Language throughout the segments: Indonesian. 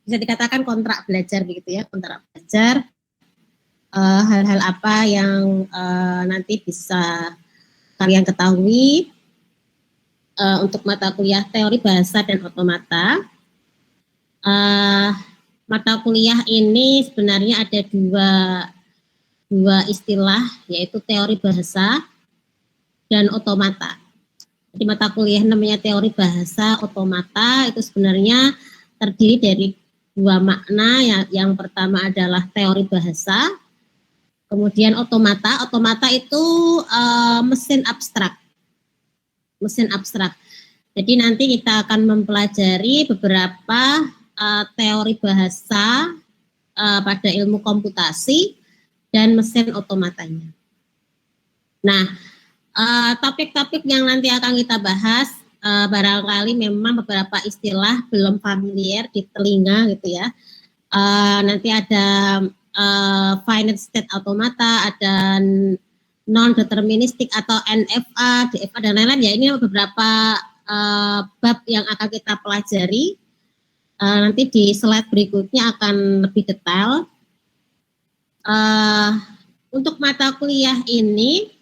bisa dikatakan kontrak belajar begitu ya, kontrak belajar. Hal-hal apa yang nanti bisa kalian ketahui untuk mata kuliah teori bahasa dan otomata. Mata kuliah ini sebenarnya ada dua istilah, yaitu teori bahasa dan otomata. Di mata kuliah namanya teori bahasa otomata itu sebenarnya terdiri dari dua makna. Yang pertama adalah teori bahasa, kemudian otomata. Otomata itu mesin abstrak. Mesin abstrak. Jadi nanti kita akan mempelajari beberapa teori bahasa pada ilmu komputasi dan mesin otomatanya. Nah, topik-topik yang nanti akan kita bahas barangkali memang beberapa istilah belum familiar di telinga gitu ya. Nanti ada finite state automata, ada non-deterministik atau NFA, DFA dan lain-lain ya. Ini beberapa bab yang akan kita pelajari. Nanti di slide berikutnya akan lebih detail. Untuk mata kuliah ini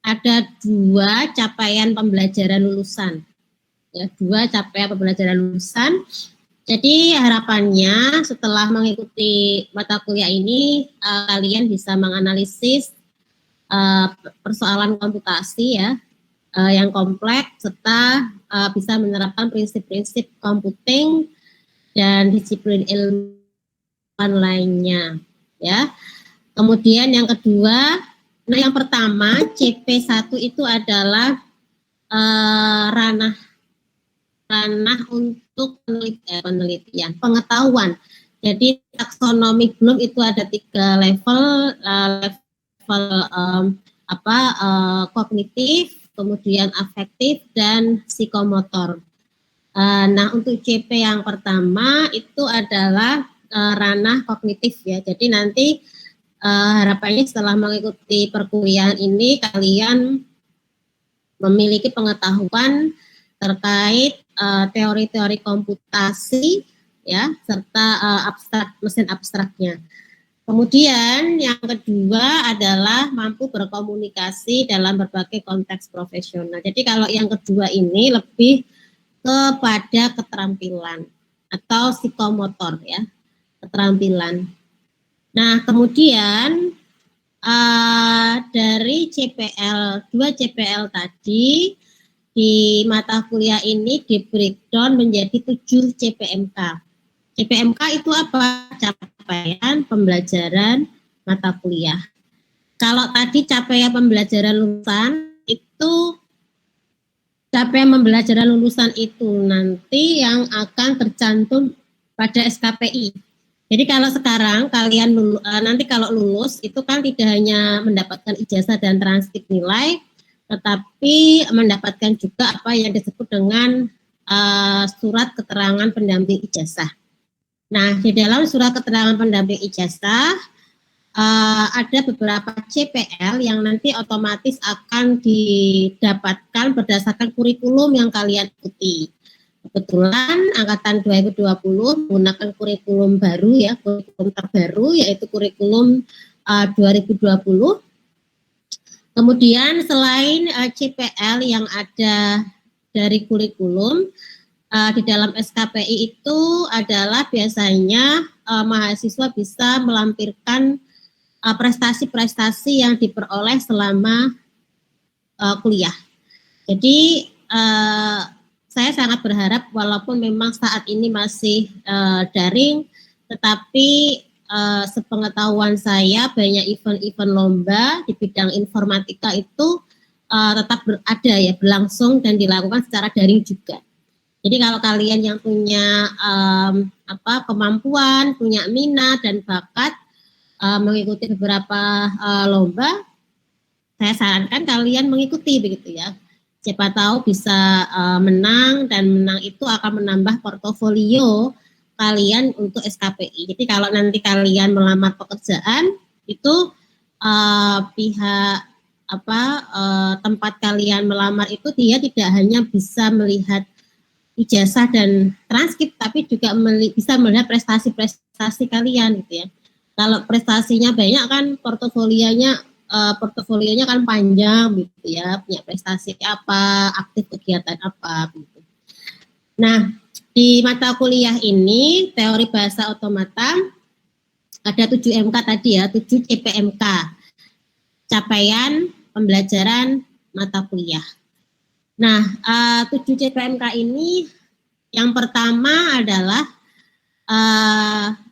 ada dua capaian pembelajaran lulusan. Ya, dua capaian pembelajaran lulusan. Jadi harapannya setelah mengikuti mata kuliah ini kalian bisa menganalisis persoalan komputasi ya yang kompleks serta bisa menerapkan prinsip-prinsip computing dan disiplin ilmu lainnya ya. Kemudian yang kedua, nah yang pertama CP1 itu adalah ranah untuk penelitian, pengetahuan. Jadi taksonomi Bloom itu ada 3 level, kognitif, kemudian afektif dan psikomotor. Nah untuk CP yang pertama itu adalah ranah kognitif ya. Jadi nanti harapannya setelah mengikuti perkuliahan ini kalian memiliki pengetahuan terkait teori-teori komputasi ya serta mesin abstraknya. Kemudian yang kedua adalah mampu berkomunikasi dalam berbagai konteks profesional. Jadi kalau yang kedua ini lebih kepada keterampilan atau psikomotor ya, keterampilan. Nah, kemudian dari CPL 2 CPL tadi di mata kuliah ini di breakdown menjadi 7 CPMK. CPMK itu apa? Capaian pembelajaran mata kuliah. Kalau tadi capaian pembelajaran lulusan itu capaian pembelajaran lulusan itu nanti yang akan tercantum pada SKPI. Jadi kalau sekarang kalian nanti kalau lulus itu kan tidak hanya mendapatkan ijazah dan transkrip nilai, tetapi mendapatkan juga apa yang disebut dengan surat keterangan pendamping ijazah. Nah, di dalam surat keterangan pendamping ijazah ada beberapa CPL yang nanti otomatis akan didapatkan berdasarkan kurikulum yang kalian ikuti. Kebetulan angkatan 2020 menggunakan kurikulum baru ya, kurikulum terbaru yaitu kurikulum 2020. Kemudian selain CPL yang ada dari kurikulum, di dalam SKPI itu adalah biasanya mahasiswa bisa melampirkan prestasi-prestasi yang diperoleh selama kuliah. Jadi saya sangat berharap walaupun memang saat ini masih daring, tetapi sepengetahuan saya banyak event-event lomba di bidang informatika itu tetap ada ya, berlangsung dan dilakukan secara daring juga. Jadi kalau kalian yang punya kemampuan, punya minat dan bakat mengikuti beberapa lomba, saya sarankan kalian mengikuti begitu ya. Siapa tahu bisa menang dan menang itu akan menambah portofolio kalian untuk SKPI. Jadi kalau nanti kalian melamar pekerjaan itu pihak tempat kalian melamar itu dia tidak hanya bisa melihat ijazah dan transkrip, tapi juga bisa melihat prestasi-prestasi kalian gitu ya. Kalau prestasinya banyak kan portofolionya kan panjang gitu ya, punya prestasi apa, aktif kegiatan apa gitu. Nah, di mata kuliah ini teori bahasa otomata ada 7 MK tadi ya, 7 CPMK. Capaian pembelajaran mata kuliah. Nah, 7 CPMK ini yang pertama adalah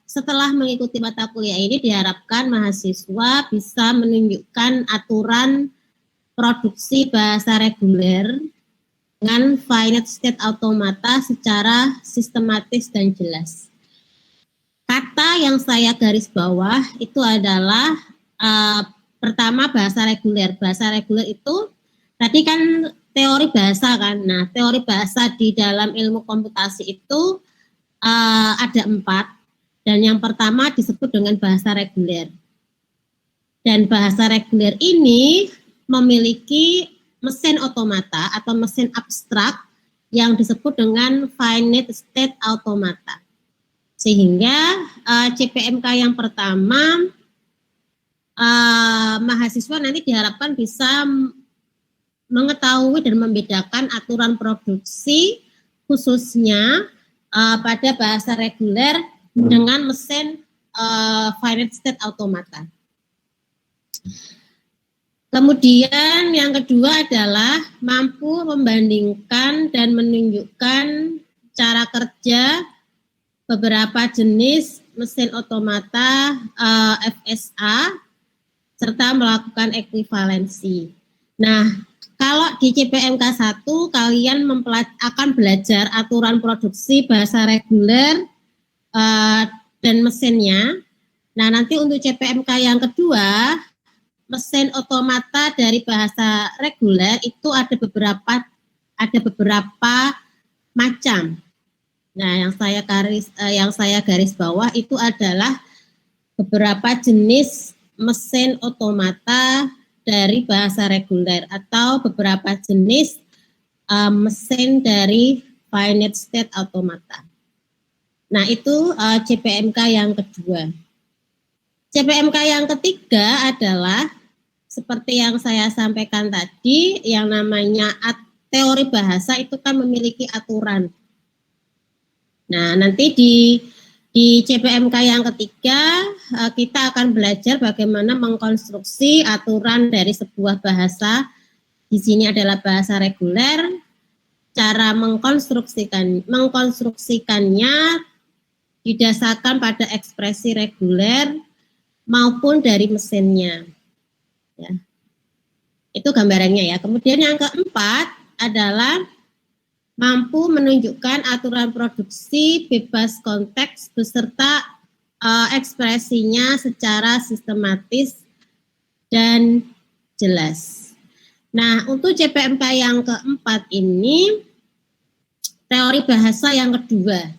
setelah mengikuti mata kuliah ini diharapkan mahasiswa bisa menunjukkan aturan produksi bahasa reguler dengan finite state automata secara sistematis dan jelas. Kata yang saya garis bawah itu adalah pertama bahasa reguler. Bahasa reguler itu tadi kan teori bahasa kan. Nah, teori bahasa di dalam ilmu komputasi itu ada 4, dan yang pertama disebut dengan bahasa reguler. Dan bahasa reguler ini memiliki mesin otomata atau mesin abstrak yang disebut dengan finite state automata. Sehingga CPMK yang pertama mahasiswa nanti diharapkan bisa mengetahui dan membedakan aturan produksi khususnya pada bahasa reguler dengan mesin finite state automata. Kemudian yang kedua adalah mampu membandingkan dan menunjukkan cara kerja beberapa jenis mesin otomata FSA serta melakukan ekuivalensi. Nah, kalau di CPMK 1 kalian akan belajar aturan produksi bahasa reguler dan mesinnya. Nah, nanti untuk CPMK yang kedua, mesin otomata dari bahasa reguler itu ada beberapa macam. Nah, yang saya garis bawah itu adalah beberapa jenis mesin otomata dari bahasa reguler atau beberapa jenis mesin dari finite state automata. Nah, itu CPMK yang kedua. CPMK yang ketiga adalah seperti yang saya sampaikan tadi, yang namanya teori bahasa itu kan memiliki aturan. Nah, nanti di CPMK yang ketiga kita akan belajar bagaimana mengkonstruksi aturan dari sebuah bahasa. Di sini adalah bahasa reguler. Cara mengkonstruksikannya didasarkan pada ekspresi reguler maupun dari mesinnya. Ya. Itu gambarannya ya. Kemudian yang keempat adalah mampu menunjukkan aturan produksi bebas konteks beserta ekspresinya secara sistematis dan jelas. Nah, untuk CPMK yang keempat ini teori bahasa yang kedua.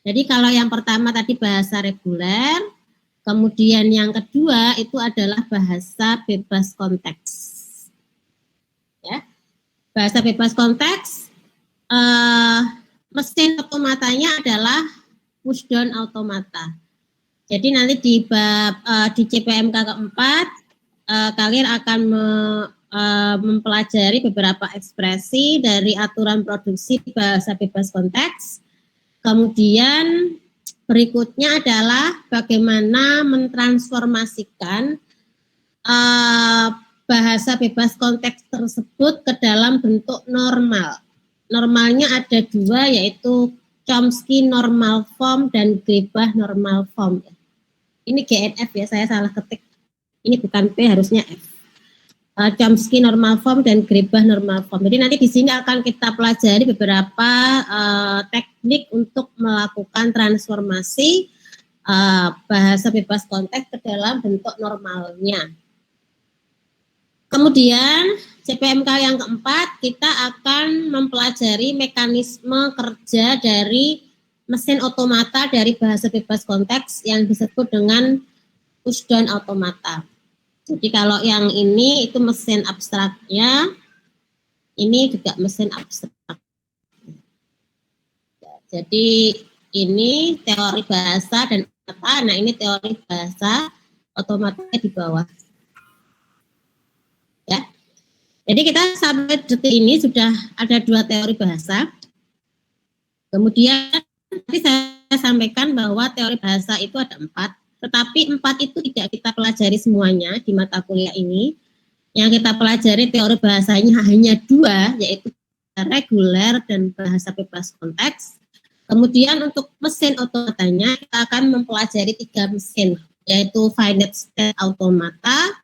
Jadi kalau yang pertama tadi bahasa reguler, kemudian yang kedua itu adalah bahasa bebas konteks. Ya. Bahasa bebas konteks mesin otomatanya adalah pushdown automata. Jadi nanti di CPMK keempat kalian akan mempelajari beberapa ekspresi dari aturan produksi bahasa bebas konteks. Kemudian berikutnya adalah bagaimana mentransformasikan bahasa bebas konteks tersebut ke dalam bentuk normal. Normalnya ada 2, yaitu Chomsky normal form dan Grebah normal form. Ini GNF ya, saya salah ketik. Ini bukan P, harusnya F. Chomsky normal form dan Grebah normal form. Jadi nanti di sini akan kita pelajari beberapa teknik untuk melakukan transformasi bahasa bebas konteks ke dalam bentuk normalnya. Kemudian CPMK yang keempat kita akan mempelajari mekanisme kerja dari mesin otomata dari bahasa bebas konteks yang disebut dengan pushdown automata. Jadi kalau yang ini itu mesin abstraknya, ini juga mesin abstrak. Jadi ini teori bahasa dan kata, nah ini teori bahasa otomatis di bawah. Ya. Jadi kita sampai detik ini sudah ada 2 teori bahasa. Kemudian tadi saya sampaikan bahwa teori bahasa itu ada 4, tetapi 4 itu tidak kita pelajari semuanya di mata kuliah ini. Yang kita pelajari teori bahasanya hanya 2, yaitu reguler dan bahasa bebas konteks. Kemudian untuk mesin otomatanya kita akan mempelajari 3 mesin, yaitu finite state automata,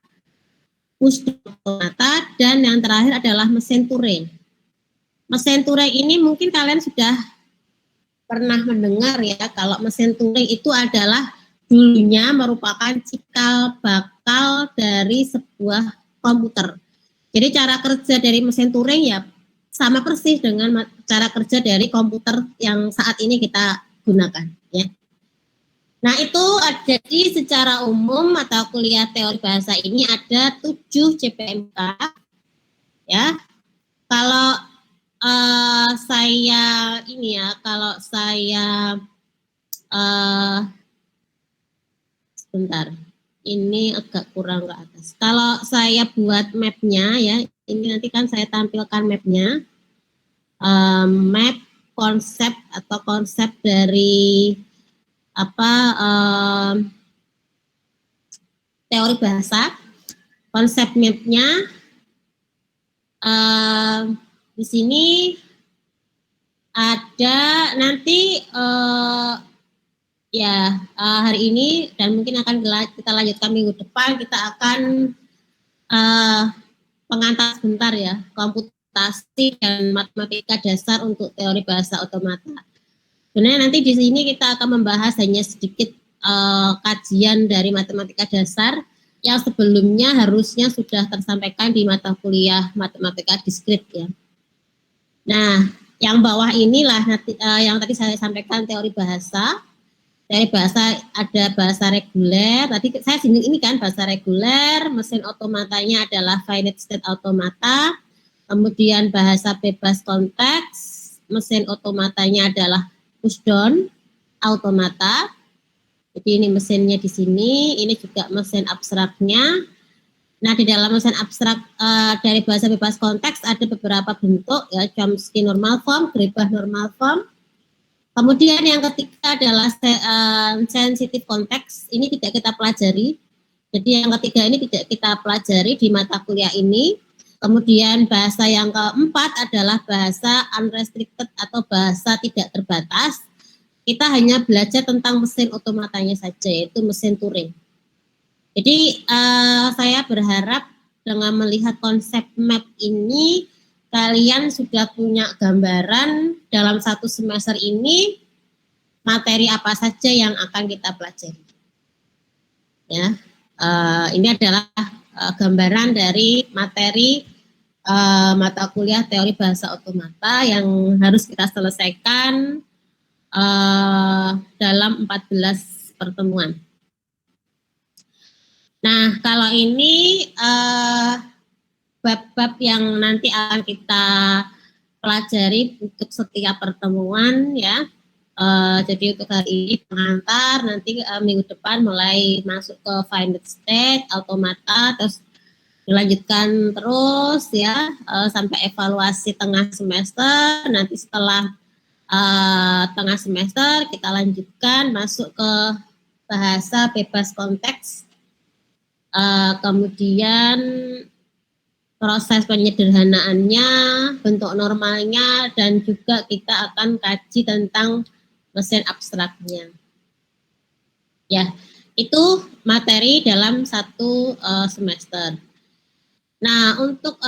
push automata, dan yang terakhir adalah mesin Turing. Mesin Turing ini mungkin kalian sudah pernah mendengar ya, kalau mesin Turing itu adalah dulunya merupakan cikal bakal dari sebuah komputer. Jadi cara kerja dari mesin Turing ya sama persis dengan cara kerja dari komputer yang saat ini kita gunakan ya. Nah itu jadi secara umum mata kuliah teori bahasa ini ada 7 CPMK ya. Kalau saya ini ya, kalau saya sebentar, ini agak kurang ke atas. Kalau saya buat mapnya ya, ini nanti kan saya tampilkan mapnya, map konsep atau konsep dari apa teori bahasa. Konsep mapnya di sini ada nanti hari ini dan mungkin akan kita lanjutkan minggu depan, kita akan pengantar sebentar ya, komputasi dan matematika dasar untuk teori bahasa otomata. Sebenarnya nanti di sini kita akan membahas hanya sedikit kajian dari matematika dasar yang sebelumnya harusnya sudah tersampaikan di mata kuliah matematika diskrit ya. Nah, yang bawah inilah yang tadi saya sampaikan teori bahasa. Dari bahasa ada bahasa reguler, tadi saya sini ini kan bahasa reguler, mesin otomatanya adalah finite state automata, kemudian bahasa bebas konteks, mesin otomatanya adalah pushdown automata. Jadi ini mesinnya di sini, ini juga mesin abstraknya. Nah di dalam mesin abstrak dari bahasa bebas konteks ada beberapa bentuk ya, Chomsky normal form, Greibach normal form. Kemudian yang ketiga adalah sensitive konteks, ini tidak kita pelajari. Jadi yang ketiga ini tidak kita pelajari di mata kuliah ini. Kemudian bahasa yang keempat adalah bahasa unrestricted atau bahasa tidak terbatas. Kita hanya belajar tentang mesin otomatanya saja, yaitu mesin Turing. Jadi saya berharap dengan melihat konsep map ini, kalian sudah punya gambaran dalam 1 semester ini materi apa saja yang akan kita pelajari. Ya, ini adalah gambaran dari materi mata kuliah teori bahasa otomata yang harus kita selesaikan dalam 14 pertemuan. Nah, kalau ini bab-bab yang nanti akan kita pelajari untuk setiap pertemuan ya. Jadi untuk hari ini pengantar, nanti minggu depan mulai masuk ke finite state, automata, terus dilanjutkan terus ya sampai evaluasi tengah semester. Nanti setelah tengah semester kita lanjutkan masuk ke bahasa bebas konteks, kemudian proses penyederhanaannya, bentuk normalnya, dan juga kita akan kaji tentang mesin abstraknya. Ya, itu materi dalam 1 semester. Nah, untuk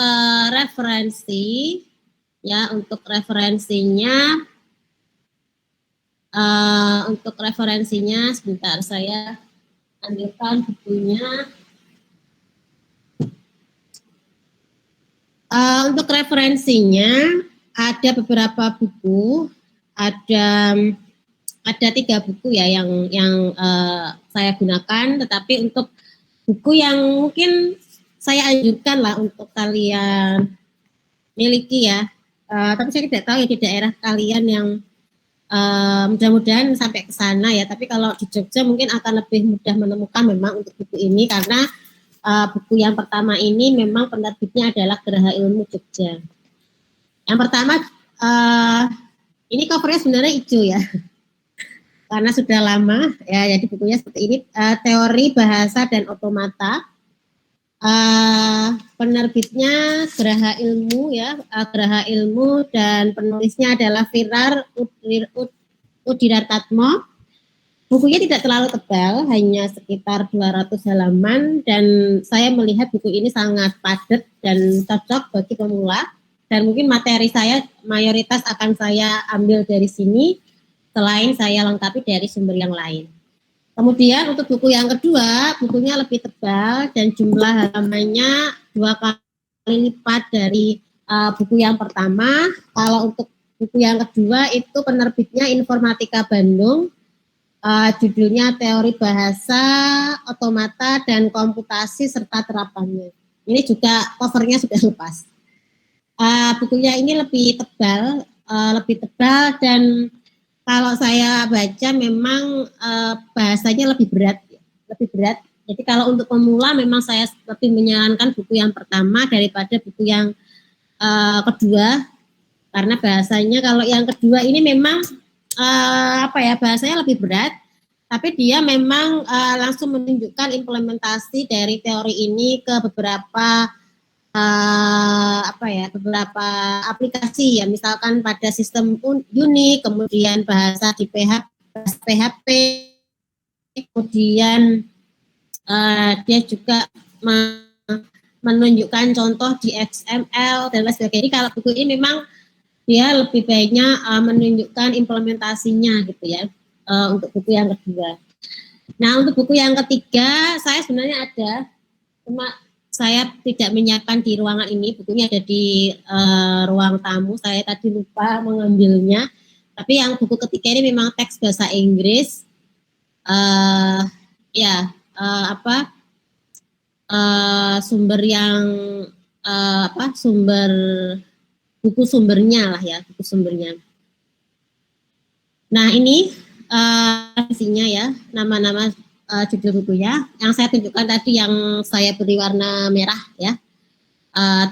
referensi, ya untuk referensinya, sebentar saya ambilkan bukunya. Untuk referensinya ada beberapa buku, ada 3 buku ya yang saya gunakan, tetapi untuk buku yang mungkin saya anjurkan lah untuk kalian miliki ya, tapi saya tidak tahu ya di daerah kalian yang Mudah-mudahan sampai ke sana ya. Tapi kalau di Jogja mungkin akan lebih mudah menemukan memang untuk buku ini karena buku yang pertama ini memang penerbitnya adalah Geraha Ilmu Jogja. Yang pertama ini covernya sebenarnya hijau ya, karena sudah lama ya. Jadi bukunya seperti ini, Teori Bahasa dan Otomata. Penerbitnya Geraha Ilmu ya, Geraha Ilmu, dan penulisnya adalah Firar Udiratmatmo. Bukunya tidak terlalu tebal, hanya sekitar 200 halaman, dan saya melihat buku ini sangat padat dan cocok bagi pemula. Dan mungkin materi saya mayoritas akan saya ambil dari sini, selain saya lengkapi dari sumber yang lain. Kemudian untuk buku yang kedua, bukunya lebih tebal dan jumlah halamannya 2 kali lipat dari buku yang pertama. Kalau untuk buku yang kedua itu penerbitnya Informatika Bandung, judulnya Teori Bahasa, Otomata, dan Komputasi serta Terapannya. Ini juga covernya sudah lepas. Bukunya ini lebih tebal dan kalau saya baca memang bahasanya lebih berat. Jadi kalau untuk pemula memang saya lebih menyarankan buku yang pertama daripada buku yang kedua, karena bahasanya kalau yang kedua ini memang bahasanya lebih berat, tapi dia memang langsung menunjukkan implementasi dari teori ini ke beberapa beberapa aplikasi ya, misalkan pada sistem Unix, kemudian bahasa di PHP, kemudian dia juga menunjukkan contoh di XML dan lain sebagainya. Jadi kalau buku ini memang dia lebih banyak menunjukkan implementasinya gitu ya, untuk buku yang kedua. Nah, untuk buku yang ketiga saya sebenarnya ada, cuma saya tidak menyiapkan di ruangan ini, bukunya ada di ruang tamu. Saya tadi lupa mengambilnya. Tapi yang buku ketiga ini memang teks bahasa Inggris. Sumber yang buku sumbernya lah ya, buku sumbernya. Nah ini isinya ya, nama-nama judul bukunya. Yang saya tunjukkan tadi yang saya beri warna merah ya.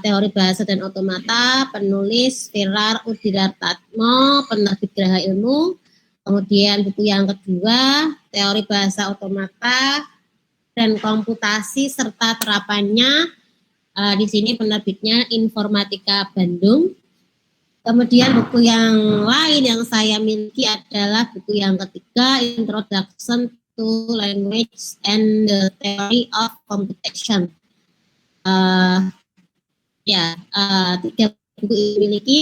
Teori Bahasa dan Otomata, penulis Firar Udiratmatmo, penerbit Geraha Ilmu. Kemudian buku yang kedua, Teori Bahasa Otomata dan Komputasi serta Terapannya. Di sini penerbitnya Informatika Bandung. Kemudian buku yang lain yang saya miliki adalah buku yang ketiga, Introduction to Language and the Theory of Computation. Tiga buku ini dimiliki.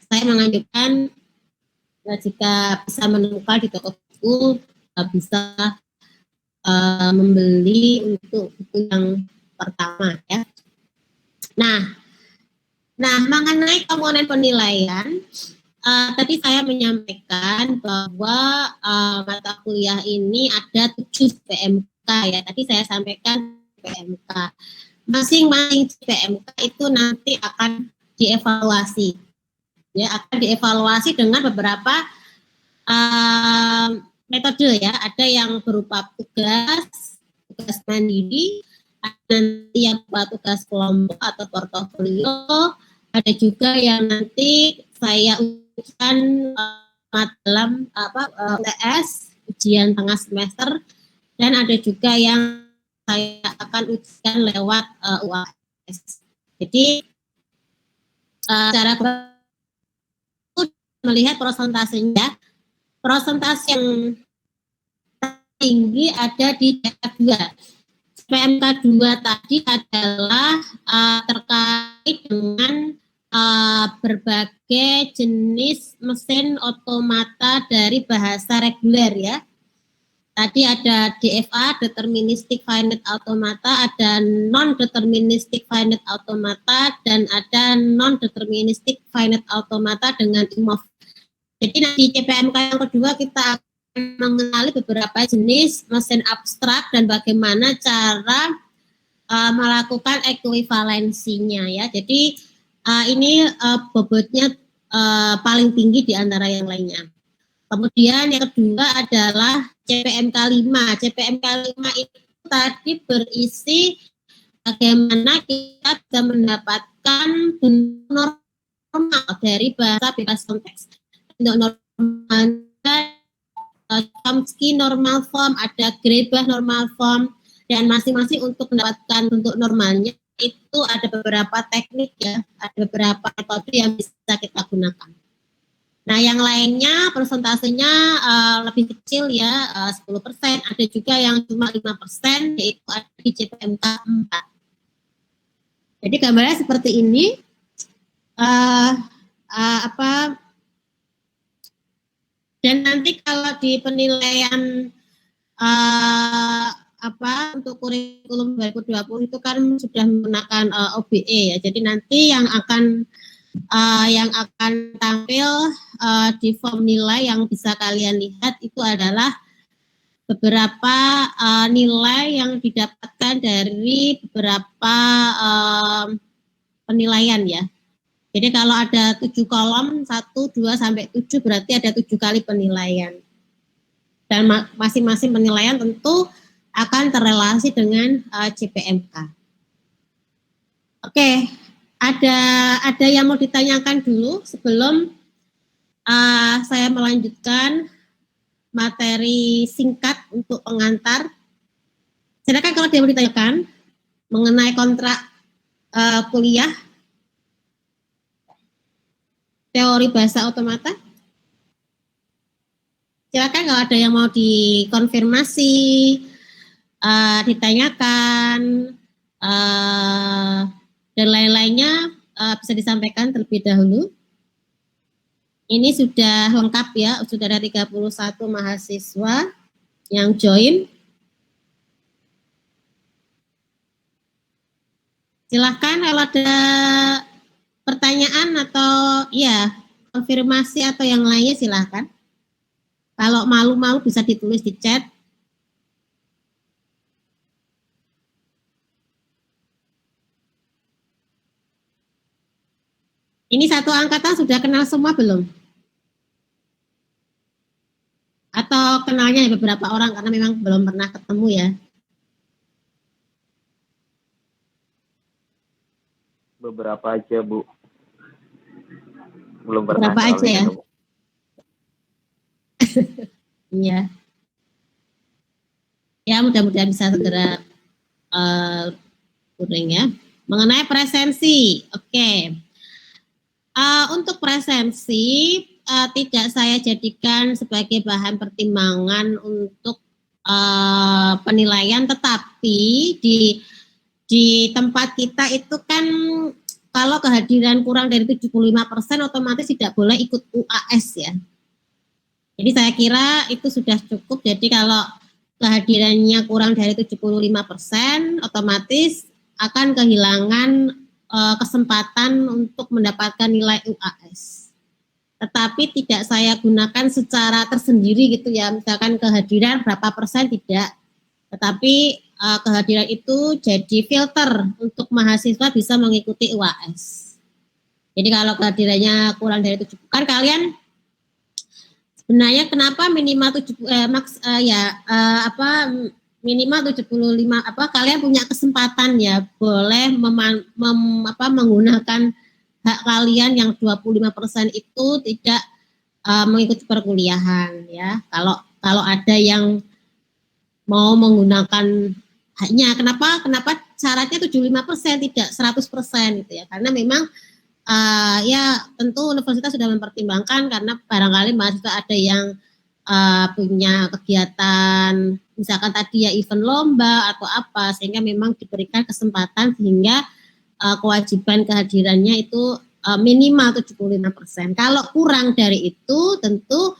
Saya menganjurkan jika bisa menemukan di toko buku, bisa membeli untuk buku yang pertama ya. Nah, mengenai komponen penilaian, tadi saya menyampaikan bahwa mata kuliah ini ada 7 CPMK ya. Tadi saya sampaikan CPMK. Masing-masing CPMK itu nanti akan dievaluasi. Ya, akan dievaluasi dengan beberapa metode ya. Ada yang berupa tugas mandiri, ada nanti yang berupa tugas kelompok atau portofolio. Ada juga yang nanti saya ujikan dalam UTS, ujian tengah semester, dan ada juga yang saya akan ujikan lewat UAS. Jadi cara melihat prosentasenya, prosentase yang tinggi ada di D2. PMK 2 tadi adalah terkait dengan berbagai jenis mesin otomata dari bahasa reguler ya. Tadi ada DFA, Deterministic Finite Automata, ada Non-Deterministic Finite Automata, dan ada Non-Deterministic Finite Automata dengan IMOV. Jadi nanti CPMK yang kedua kita akan mengenali beberapa jenis mesin abstrak dan bagaimana cara melakukan ekuivalensinya ya. Jadi ini bobotnya paling tinggi di antara yang lainnya. Kemudian yang kedua adalah CPMK 5. CPMK 5 itu tadi berisi bagaimana kita bisa mendapatkan bentuk normal dari bahasa bebas konteks. Bentuk normalnya Chomsky normal form, ada Greibach normal form, dan masing-masing untuk mendapatkan bentuk normalnya itu ada beberapa teknik ya, ada beberapa metode yang bisa kita gunakan. Nah, yang lainnya persentasenya lebih kecil ya, 10%, ada juga yang cuma 5%, yaitu ada di CPMK 4. Jadi gambarnya seperti ini. Dan nanti kalau di penilaian untuk kurikulum 2020 itu kan sudah menggunakan OBE ya. Jadi nanti yang akan tampil di form nilai yang bisa kalian lihat itu adalah beberapa nilai yang didapatkan dari beberapa penilaian ya. Jadi kalau ada 7 kolom, 1, 2, sampai 7 berarti ada 7 kali penilaian. Dan masing-masing penilaian tentu akan terrelasi dengan CPMK. Oke. Ada yang mau ditanyakan dulu sebelum saya melanjutkan materi singkat untuk pengantar. Silakan kalau dia mau ditanyakan mengenai kontrak kuliah teori bahasa otomata. Silakan kalau ada yang mau dikonfirmasi, ditanyakan, dan lain-lainnya bisa disampaikan terlebih dahulu. Ini sudah lengkap ya, sudah ada 31 mahasiswa yang join. Silakan kalau ada pertanyaan atau ya konfirmasi atau yang lainnya silakan. Kalau malu-malu bisa ditulis di chat. Ini satu angkatan sudah kenal semua belum? Atau kenalnya beberapa orang karena memang belum pernah ketemu ya? Beberapa aja, Bu. Belum pernah. Beberapa aja ya? Iya. Ya mudah-mudahan bisa segera kuring ya. Mengenai presensi, oke. Untuk presensi tidak saya jadikan sebagai bahan pertimbangan untuk penilaian, tetapi di tempat kita itu kan kalau kehadiran kurang dari 75% otomatis tidak boleh ikut UAS ya. Jadi saya kira itu sudah cukup. Jadi kalau kehadirannya kurang dari 75% otomatis akan kehilangan kesempatan untuk mendapatkan nilai UAS. Tetapi tidak saya gunakan secara tersendiri gitu ya, misalkan kehadiran berapa persen tidak. Tetapi kehadiran itu jadi filter untuk mahasiswa bisa mengikuti UAS. Jadi kalau kehadirannya kurang dari 70, kan kalian sebenarnya kenapa minimal 75 kalian punya kesempatan ya boleh menggunakan hak kalian yang 25% itu tidak mengikuti perkuliahan ya. Kalau ada yang mau menggunakan haknya, kenapa syaratnya 75% tidak 100% gitu ya, karena memang ya tentu universitas sudah mempertimbangkan karena barangkali mahasiswa ada yang punya kegiatan misalkan tadi ya event lomba atau apa, sehingga memang diberikan kesempatan sehingga kewajiban kehadirannya itu minimal 75%. Kalau kurang dari itu tentu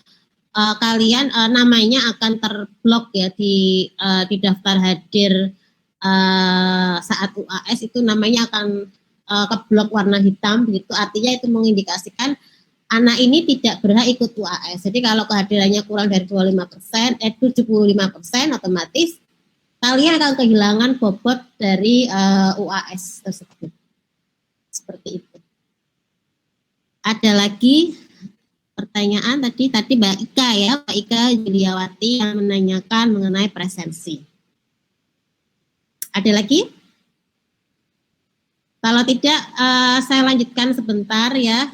kalian namanya akan terblok ya di daftar hadir saat UAS, itu namanya akan keblok warna hitam begitu, artinya itu mengindikasikan anak ini tidak berhak ikut UAS. Jadi kalau kehadirannya kurang dari 75%, 75% otomatis kalian akan kehilangan bobot dari UAS tersebut. Seperti itu. Ada lagi pertanyaan tadi Mbak Ika ya, Mbak Ika Juliawati yang menanyakan mengenai presensi. Ada lagi? Kalau tidak, saya lanjutkan sebentar ya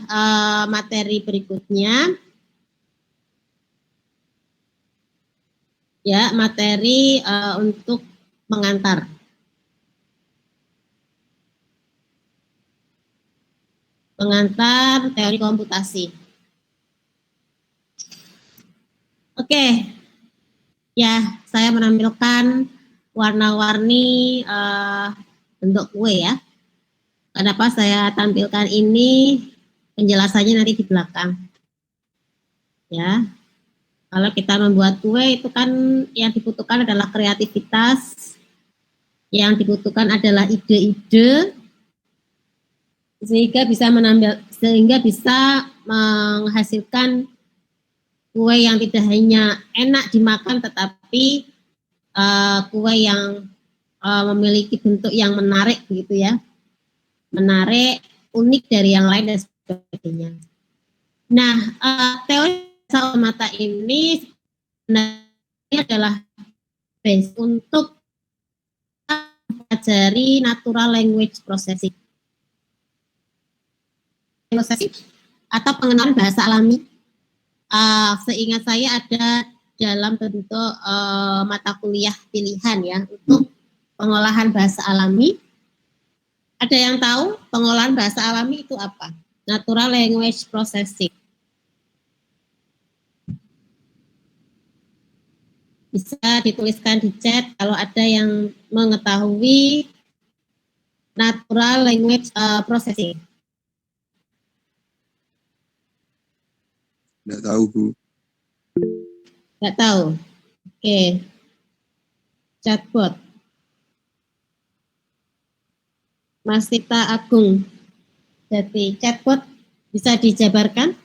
materi berikutnya. Ya, materi untuk mengantar. Pengantar teori komputasi. Oke, ya saya menampilkan warna-warni bentuk kue ya. Kenapa saya tampilkan ini? Penjelasannya nanti di belakang. Ya, kalau kita membuat kue itu kan yang dibutuhkan adalah kreativitas, yang dibutuhkan adalah ide-ide, sehingga bisa menghasilkan kue yang tidak hanya enak dimakan, tetapi kue yang memiliki bentuk yang menarik begitu ya, menarik, unik dari yang lain dan sebagainya. Nah, teori bahasa otomata ini sebenarnya adalah base untuk mempelajari natural language processing atau pengenalan bahasa alami. Seingat saya ada dalam bentuk mata kuliah pilihan ya untuk pengolahan bahasa alami. Ada yang tahu pengolahan bahasa alami itu apa? Natural language processing. Bisa dituliskan di chat kalau ada yang mengetahui natural language processing. Nggak tahu, Bu. Nggak tahu. Oke. Chatbot. Mas Tita Agung. Jadi chatbot bisa dijabarkan?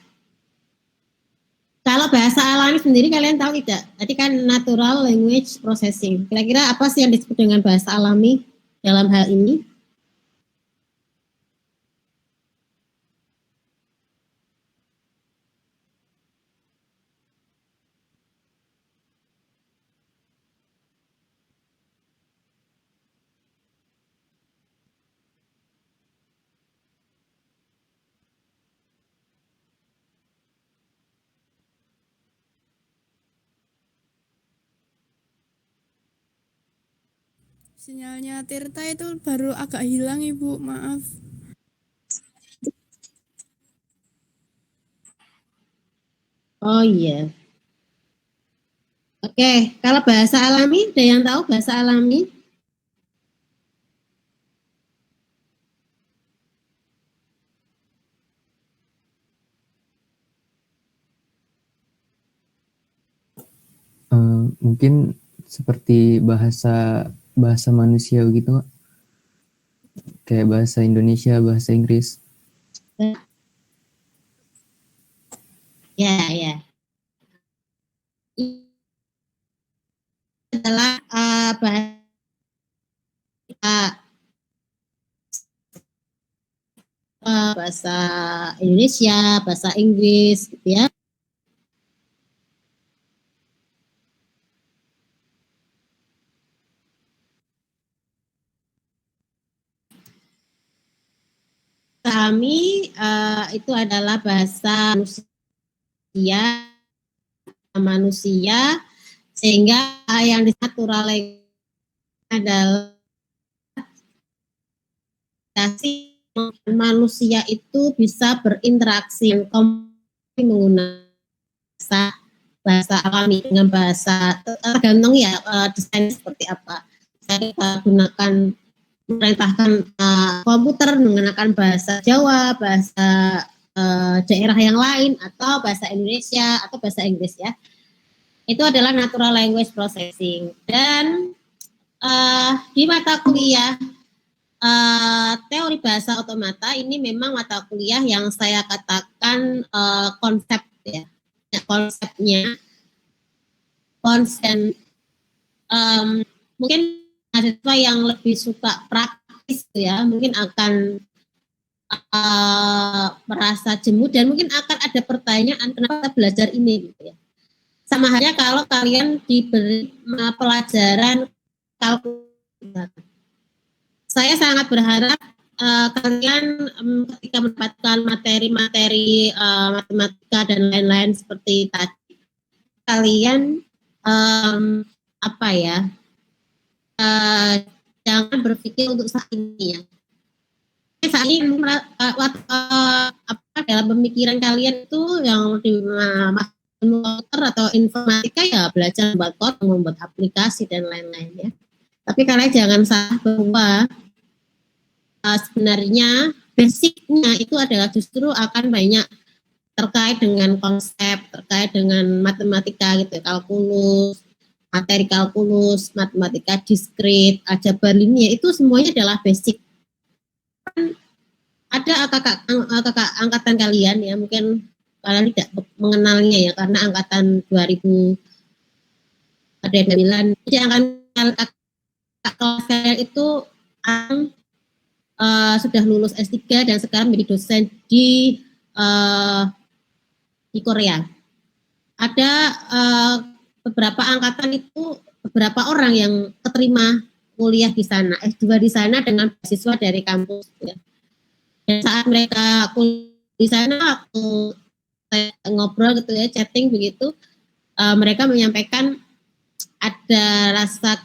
Kalau bahasa alami sendiri kalian tahu tidak? Tadi kan natural language processing. Kira-kira apa sih yang disebut dengan bahasa alami dalam hal ini? Sinyalnya Tirta itu baru agak hilang, Ibu, maaf. Oh iya. Oke, kalau bahasa alami, ada yang tahu bahasa alami? Mungkin seperti bahasa manusia gitu, kayak bahasa Indonesia, bahasa Inggris. Ya, ya. Adalah bahasa Indonesia, bahasa Inggris, gitu ya. Kami itu adalah bahasa manusia, sehingga yang natural adalah manusia itu bisa berinteraksi menggunakan bahasa alami dengan bahasa, tergantung ya desain seperti apa. Kita gunakan memerintahkan komputer menggunakan bahasa Jawa, bahasa daerah yang lain, atau bahasa Indonesia atau bahasa Inggris ya. Itu adalah natural language processing. Dan di mata kuliah teori bahasa otomata ini memang mata kuliah yang saya katakan konsep ya. Konsepnya konsen mungkin mahasiswa yang lebih suka praktis ya, mungkin akan merasa jemu dan mungkin akan ada pertanyaan kenapa kita belajar ini gitu ya. Sama halnya kalau kalian diberi pelajaran kalkulus. Saya sangat berharap kalian ketika mendapatkan materi-materi matematika dan lain-lain seperti tadi, kalian jangan berpikir untuk saat ini ya. Saat ini dalam pemikiran kalian itu yang di komputer atau informatika ya belajar membuat code, membuat aplikasi dan lain-lain ya. Tapi kalian jangan salah bahwa sebenarnya basicnya itu adalah justru akan banyak terkait dengan konsep, terkait dengan matematika gitu, kalkulus, materi kalkulus, matematika diskrit, aljabar linear, itu semuanya adalah basic. Ada kakak angkatan kalian ya, mungkin kalian tidak mengenalnya ya karena angkatan 2000 ada 9. Jadi kakak kelas kalian itu sudah lulus S3 dan sekarang menjadi dosen di Korea. Ada beberapa angkatan itu beberapa orang yang keterima kuliah di sana, S2 di sana dengan beasiswa dari kampus ya. Dan saat mereka kuliah di sana, aku ngobrol gitu ya, chatting begitu, mereka menyampaikan ada rasa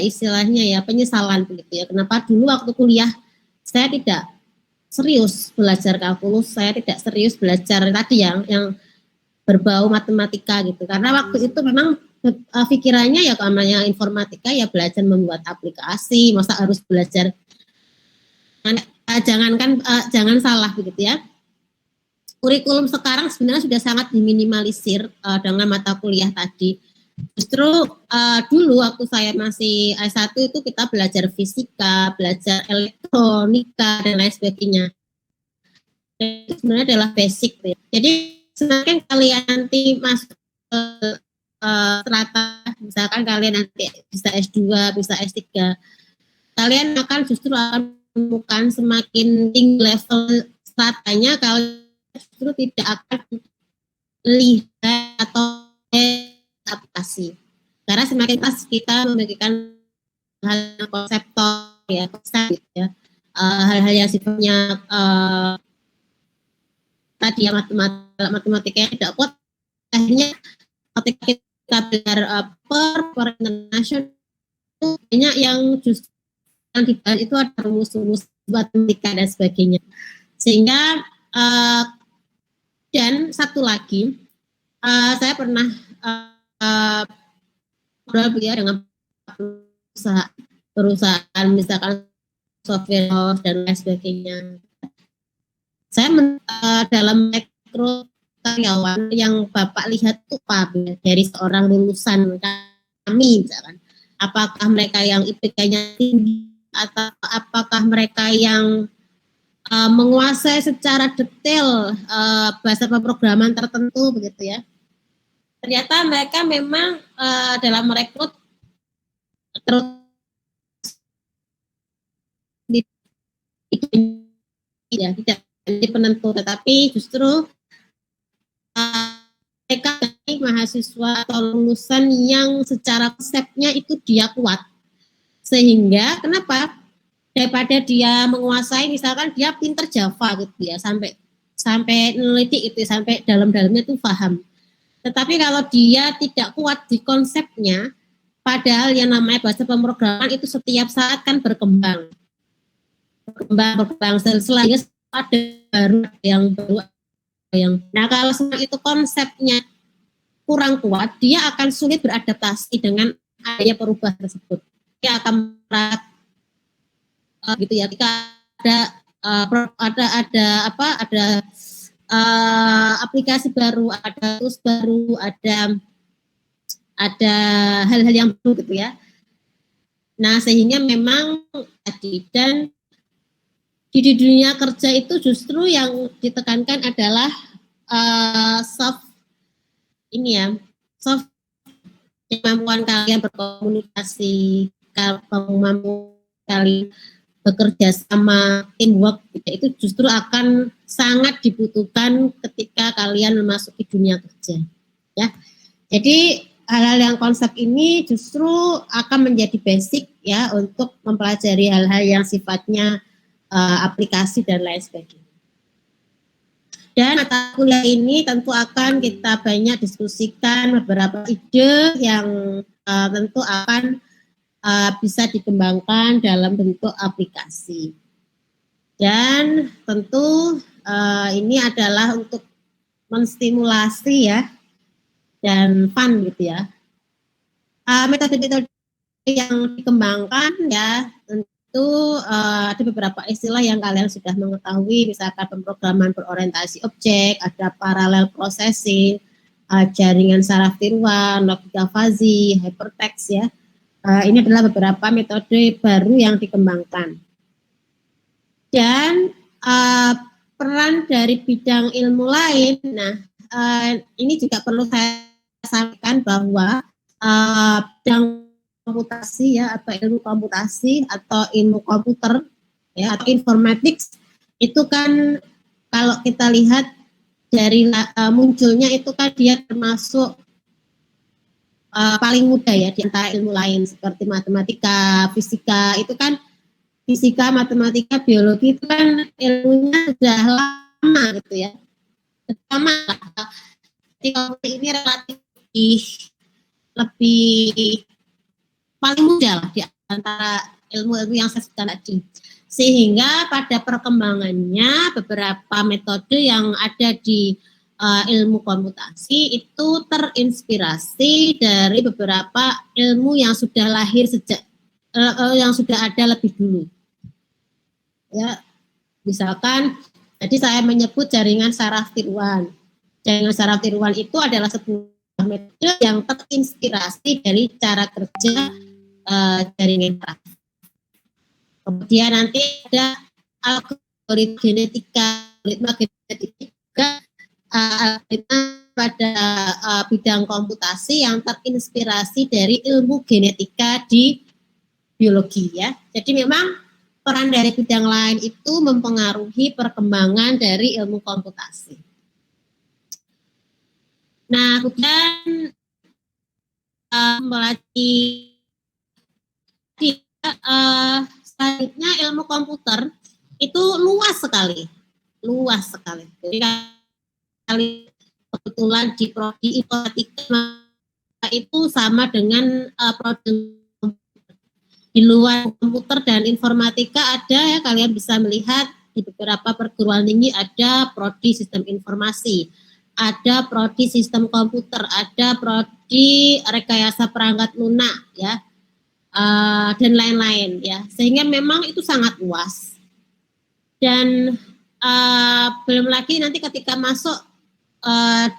istilahnya ya penyesalan begitu ya. Kenapa dulu waktu kuliah saya tidak serius belajar kalkulus, saya tidak serius belajar tadi yang berbau matematika gitu. Karena waktu itu memang pikirannya ya namanya informatika ya belajar membuat aplikasi, masa harus belajar jangan salah begitu ya. Kurikulum sekarang sebenarnya sudah sangat diminimalisir dengan mata kuliah tadi. Justru dulu waktu saya masih S1 itu kita belajar fisika, belajar elektronika dan lain sebagainya. Dan itu sebenarnya adalah basic ya. Jadi semakin kalian nanti masuk ke strata, misalkan kalian nanti bisa S2, bisa S3, kalian justru akan menemukan semakin tinggi level stratanya, kalian justru tidak akan lihat atau aplikasi. Karena semakin pas kita membagikan hal konseptor ya, konsep ya, hal-hal yang sifatnya tadi ya matematika tidak kuat, akhirnya ketika kita belajar per internasional itu banyak yang justru yang dibahas itu ada rumus-rumus matematika dan sebagainya. Sehingga dan satu lagi saya pernah ngobrol ya dengan perusahaan misalkan software house dan lain sebagainya. Saya dalam rekrut karyawan yang Bapak lihat itu dari seorang lulusan kami misalkan, apakah mereka yang IPK-nya tinggi atau apakah mereka yang menguasai secara detail bahasa pemrograman tertentu begitu ya. Ternyata mereka memang dalam merekrut terus tidak jadi penentu, tetapi justru mereka mahasiswa atau lulusan yang secara konsepnya itu dia kuat. Sehingga kenapa? Daripada dia menguasai, misalkan dia pinter Java gitu ya, sampai neliti itu, sampai dalam-dalamnya itu paham. Tetapi kalau dia tidak kuat di konsepnya, padahal yang namanya bahasa pemrograman itu setiap saat kan berkembang selalu ada yang baru. Nah kalau itu konsepnya kurang kuat, dia akan sulit beradaptasi dengan adanya perubahan tersebut. Dia akan gitu ya. Ketika ada aplikasi baru, ada tools baru, ada hal-hal yang baru gitu ya. Nah sehingga memang tadi dan di dunia kerja itu justru yang ditekankan adalah soft kemampuan kalian berkomunikasi, kemampuan kalian bekerja sama, teamwork, itu justru akan sangat dibutuhkan ketika kalian memasuki dunia kerja. Ya, jadi hal-hal yang konsep ini justru akan menjadi basic ya untuk mempelajari hal-hal yang sifatnya aplikasi dan lain sebagainya. Dan mata kuliah ini tentu akan kita banyak diskusikan beberapa ide yang tentu akan bisa dikembangkan dalam bentuk aplikasi. Dan tentu ini adalah untuk menstimulasi ya dan fun gitu ya. Metode-metode yang dikembangkan ya tentu ada beberapa istilah yang kalian sudah mengetahui, misalkan pemrograman berorientasi objek, ada parallel processing, jaringan saraf tiruan, logika fuzzy, hypertext ya. Ini adalah beberapa metode baru yang dikembangkan. Dan peran dari bidang ilmu lain, nah ini juga perlu saya sampaikan bahwa bidang komputasi ya atau ilmu komputasi atau ilmu komputer ya atau informatics itu kan kalau kita lihat dari munculnya itu kan dia termasuk paling muda ya di antara ilmu lain seperti matematika, fisika itu kan fisika, matematika, biologi itu kan ilmunya sudah lama gitu ya. Lama. Jadi kalau ini relatif lebih paling muda lah di antara ilmu-ilmu yang saya sebutkan tadi. Sehingga pada perkembangannya beberapa metode yang ada di ilmu komputasi itu terinspirasi dari beberapa ilmu yang sudah lahir sejak yang sudah ada lebih dulu. Ya, misalkan tadi saya menyebut jaringan saraf tiruan. Jaringan saraf tiruan itu adalah sebuah metode yang terinspirasi dari cara kerja jaringan saraf. Kemudian nanti ada algoritma genetika juga algoritma pada bidang komputasi yang terinspirasi dari ilmu genetika di biologi ya. Jadi memang peran dari bidang lain itu mempengaruhi perkembangan dari ilmu komputasi. Nah, kemudian selanjutnya ilmu komputer itu luas sekali. Jadi kali kebetulan di prodi informatika itu sama dengan prodi di luar komputer dan informatika ada ya, kalian bisa melihat di beberapa perguruan tinggi ada prodi sistem informasi, ada prodi sistem komputer, ada prodi rekayasa perangkat lunak ya, dan lain-lain ya, sehingga memang itu sangat luas. Dan belum lagi nanti ketika masuk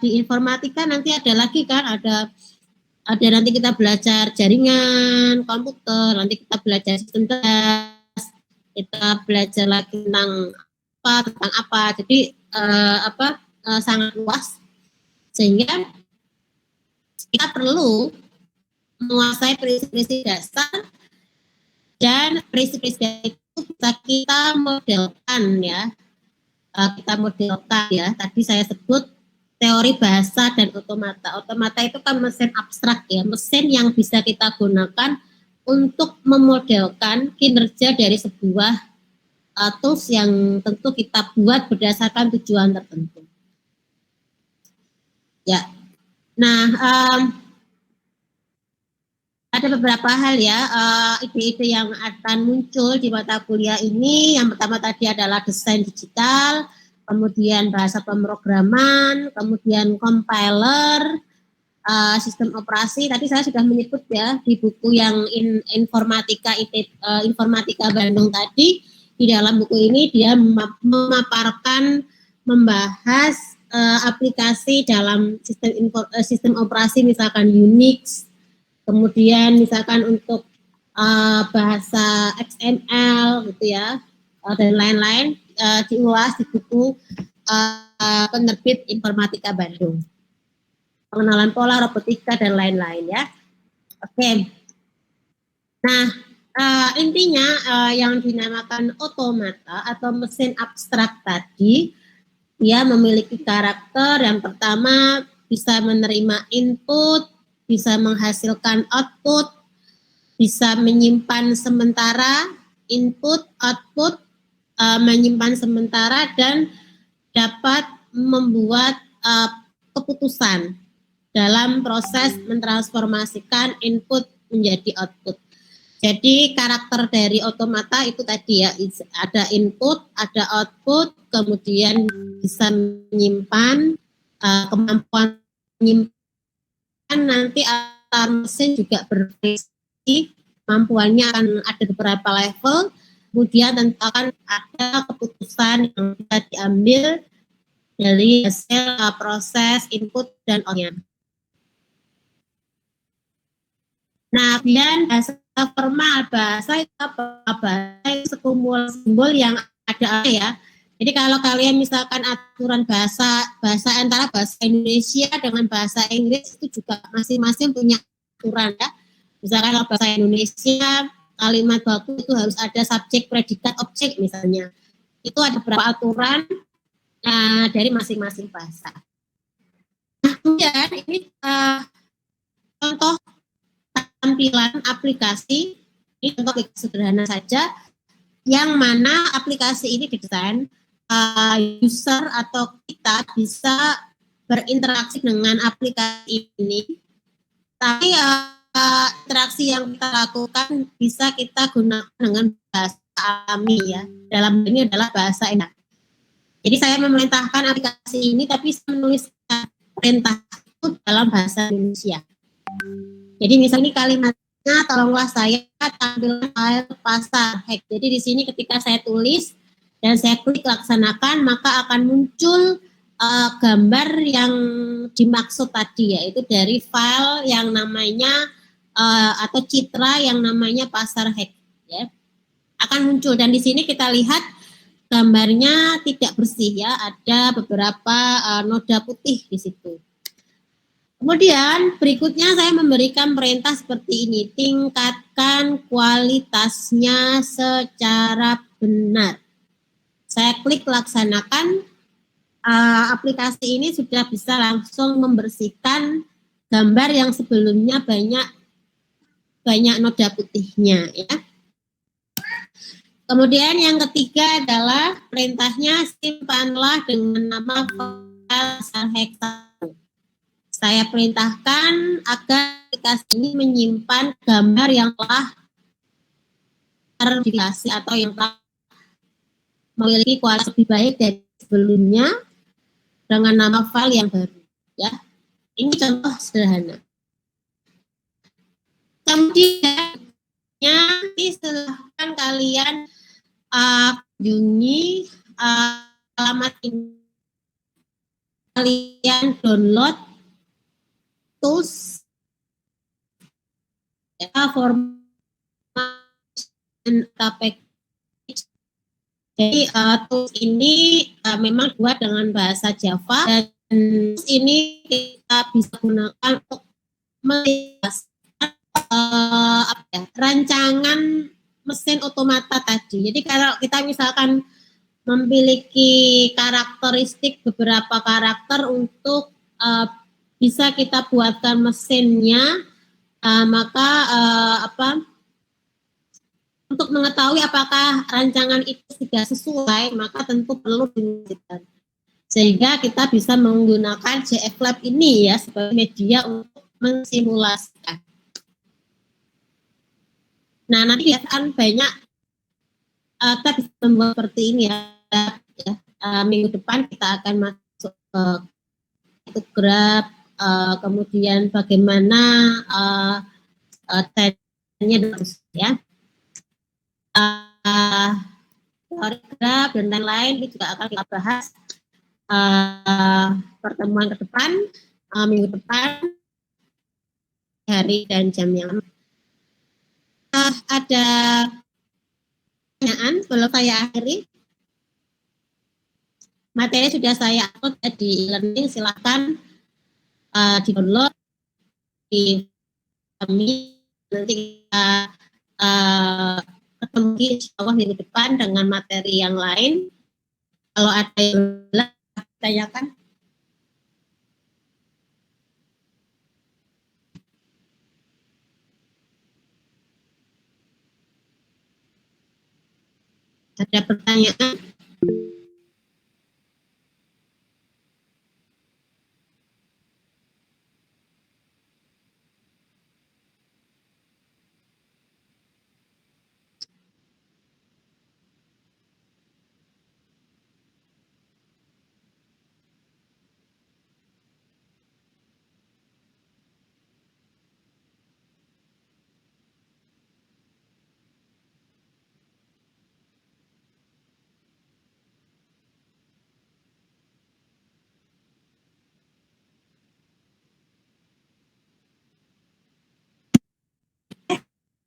di informatika nanti ada lagi kan, ada nanti kita belajar jaringan komputer, nanti kita belajar sistem tes, kita belajar lagi tentang apa. Jadi sangat luas sehingga kita perlu menguasai prinsip-prinsip dasar dan prinsip-prinsip itu bisa kita modelkan ya. Tadi saya sebut teori bahasa dan otomata. Otomata itu kan mesin abstrak ya, mesin yang bisa kita gunakan untuk memodelkan kinerja dari sebuah tools yang tentu kita buat berdasarkan tujuan tertentu. Ya, nah ada beberapa hal ya, ide-ide yang akan muncul di mata kuliah ini. Yang pertama tadi adalah desain digital, kemudian bahasa pemrograman, kemudian compiler, sistem operasi. Tadi saya sudah menyebut ya di buku yang informatika Bandung tadi. Di dalam buku ini dia membahas aplikasi dalam sistem operasi misalkan Unix, kemudian misalkan untuk bahasa XML gitu ya, dan lain-lain. Diulas di buku penerbit Informatika Bandung. Pengenalan pola, robotika, dan lain-lain ya. Oke. Nah, Intinya yang dinamakan otomata atau mesin abstrak tadi, dia memiliki karakter yang pertama bisa menerima input, bisa menghasilkan output, bisa menyimpan sementara input, output, menyimpan sementara, dan dapat membuat keputusan dalam proses mentransformasikan input menjadi output. Jadi karakter dari otomata itu tadi ya, ada input, ada output, kemudian bisa menyimpan, kemampuan menyimpan nanti antar mesin juga bervariasi, kemampuannya akan ada beberapa level, kemudian tentu akan ada keputusan yang bisa diambil dari hasil proses input dan outputnya. Nah, kemudian bahasa formal, bahasa itu apa? Bahasa itu sekumpulan simbol yang ada ya. Jadi kalau kalian misalkan aturan bahasa antara bahasa Indonesia dengan bahasa Inggris itu juga masing-masing punya aturan ya. Misalkan kalau bahasa Indonesia kalimat baku itu harus ada subjek, predikat, objek misalnya. Itu ada beberapa aturan dari masing-masing bahasa. Nah, kemudian ini contoh tampilan aplikasi, ini contoh sederhana saja, yang mana aplikasi ini didesain user atau kita bisa berinteraksi dengan aplikasi ini, tapi interaksi yang kita lakukan bisa kita gunakan dengan bahasa alami ya, dalam ini adalah bahasa enak. Jadi saya memerintahkan aplikasi ini, tapi saya menuliskan perintah itu dalam bahasa Indonesia. Jadi misalnya kalimatnya, tolonglah saya tampilkan file pasar hack. Jadi di sini ketika saya tulis dan saya klik laksanakan, maka akan muncul gambar yang dimaksud tadi, yaitu dari file yang namanya atau citra yang namanya pasar hack. Ya. Akan muncul, dan di sini kita lihat gambarnya tidak bersih ya, ada beberapa noda putih di situ. Kemudian berikutnya saya memberikan perintah seperti ini, tingkatkan kualitasnya secara benar. Saya klik laksanakan, aplikasi ini sudah bisa langsung membersihkan gambar yang sebelumnya banyak noda putihnya ya. Kemudian yang ketiga adalah perintahnya simpanlah dengan nama file hexagon. Saya perintahkan agar aplikasi ini menyimpan gambar yang telah terverifikasi atau yang telah memiliki kualitas lebih baik dari sebelumnya dengan nama file yang baru. Ya, ini contoh sederhana. Kemudian, silahkan kalian kunjungi alamat ini, kalian download tools format package. Jadi tools ini memang dibuat dengan bahasa Java, dan ini kita bisa gunakan untuk rancangan mesin otomata tadi. Jadi kalau kita misalkan memiliki karakteristik beberapa karakter untuk bisa kita buatkan mesinnya, maka untuk mengetahui apakah rancangan itu sudah sesuai, maka tentu perlu dilanjutkan. Sehingga kita bisa menggunakan JFlab ini ya sebagai media untuk mensimulasikan. Nah, nanti akan banyak kita bisa membuat seperti ini ya. Minggu depan kita akan masuk ke graf, kemudian bagaimana trennya terus ya. Teori graf dan lain-lain itu juga akan kita bahas pertemuan ke depan, minggu depan, hari dan jam yang ada pertanyaan sebelum saya akhiri. Materi sudah saya upload di e-learning, silahkan di download di kami, nanti kita ketemu lagi insya Allah minggu depan dengan materi yang lain. Kalau ada yang belum ditanyakan. Ada pertanyaan?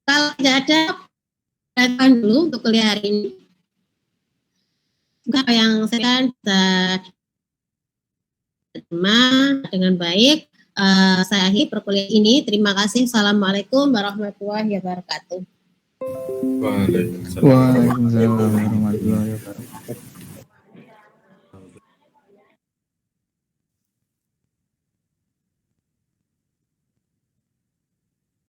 Kalau tidak ada, datang dulu untuk kuliah hari ini. Semoga apa yang saya kan bisa diterima dengan baik. Saya akhiri perkuliahan ini. Terima kasih. Assalamualaikum warahmatullahi wabarakatuh. Waalaikumsalam. Waalaikumsalam warahmatullahi wabarakatuh.